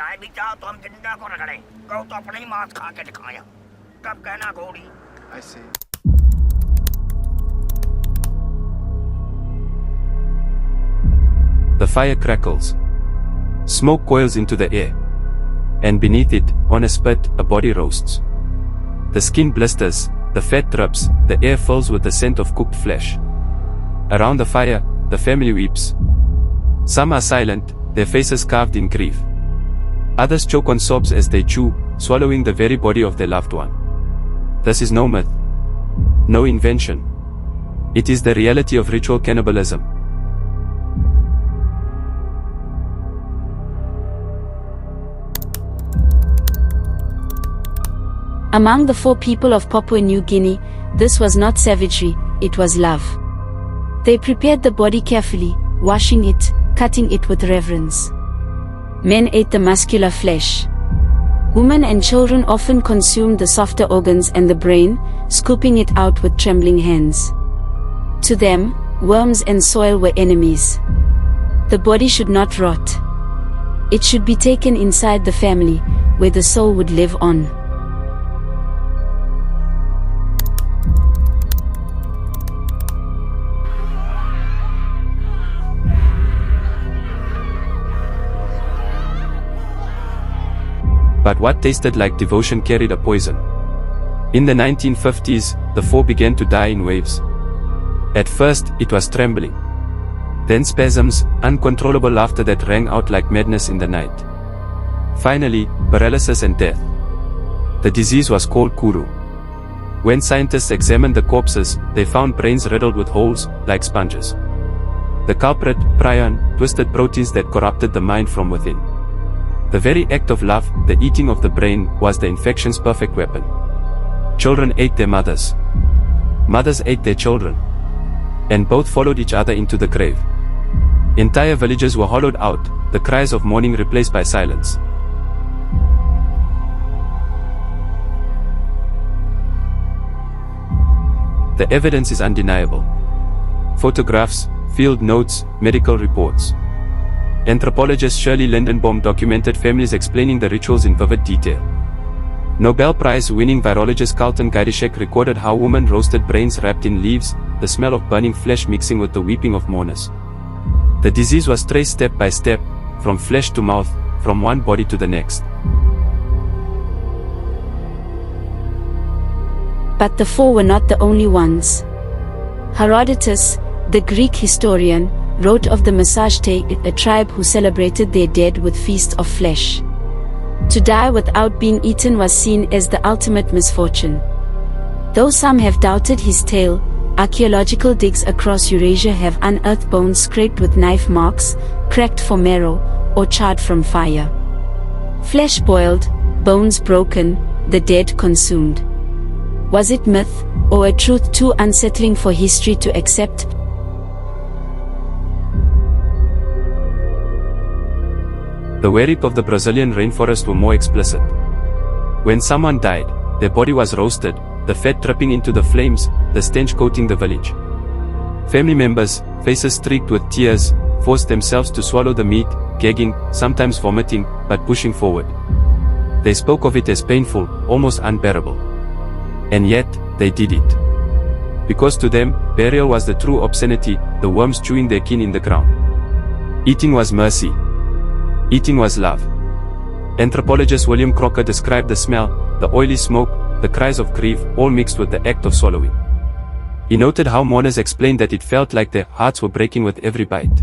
जाए भी चाहो तो हम जिंदा को रगड़े, कहो तो अपने ही मांस खा के दिखाया, कब कहना घोड़ी। I see. The fire crackles. Smoke coils into the air. And beneath it, on a spit, a body roasts. The skin blisters, the fat drips, the air fills with the scent of cooked flesh. Around the fire, the family weeps. Some are silent, their faces carved in grief. Others choke on sobs as they chew, swallowing the very body of their loved one. This is no myth. No invention. It is the reality of ritual cannibalism. Among the 4 people of Papua New Guinea, this was not savagery, it was love. They prepared the body carefully, washing it, cutting it with reverence. Men ate the muscular flesh. Women and children often consumed the softer organs and the brain, scooping it out with trembling hands. To them, worms and soil were enemies. The body should not rot. It should be taken inside the family, where the soul would live on. But what tasted like devotion carried a poison. In the 1950s, the 4 began to die in waves. At first, it was trembling. Then spasms, uncontrollable laughter that rang out like madness in the night. Finally, paralysis and death. The disease was called Kuru. When scientists examined the corpses, they found brains riddled with holes, like sponges. The culprit, prion, twisted proteins that corrupted the mind from within. The very act of love, the eating of the brain, was the infection's perfect weapon. Children ate their mothers. Mothers ate their children. And both followed each other into the grave. Entire villages were hollowed out, the cries of mourning replaced by silence. The evidence is undeniable. Photographs, field notes, medical reports. Anthropologist Shirley Lindenbaum documented families explaining the rituals in vivid detail. Nobel Prize-winning virologist Carlton Gajdusek recorded how women roasted brains wrapped in leaves, the smell of burning flesh mixing with the weeping of mourners. The disease was traced step by step, from flesh to mouth, from one body to the next. But the 4 were not the only ones. Herodotus, the Greek historian, wrote of the Macabre, a tribe who celebrated their dead with feasts of flesh. To die without being eaten was seen as the ultimate misfortune. Though some have doubted his tale, archaeological digs across Eurasia have unearthed bones scraped with knife marks, cracked for marrow, or charred from fire. Flesh boiled, bones broken, the dead consumed. Was it myth, or a truth too unsettling for history to accept? The Wari of the Brazilian rainforest were more explicit. When someone died, their body was roasted, the fat dripping into the flames, the stench coating the village. Family members, faces streaked with tears, forced themselves to swallow the meat, gagging, sometimes vomiting, but pushing forward. They spoke of it as painful, almost unbearable. And yet, they did it. Because to them, burial was the true obscenity, the worms chewing their kin in the ground. Eating was mercy. Eating was love. Anthropologist William Crocker described the smell, the oily smoke, the cries of grief, all mixed with the act of swallowing. He noted how mourners explained that it felt like their hearts were breaking with every bite.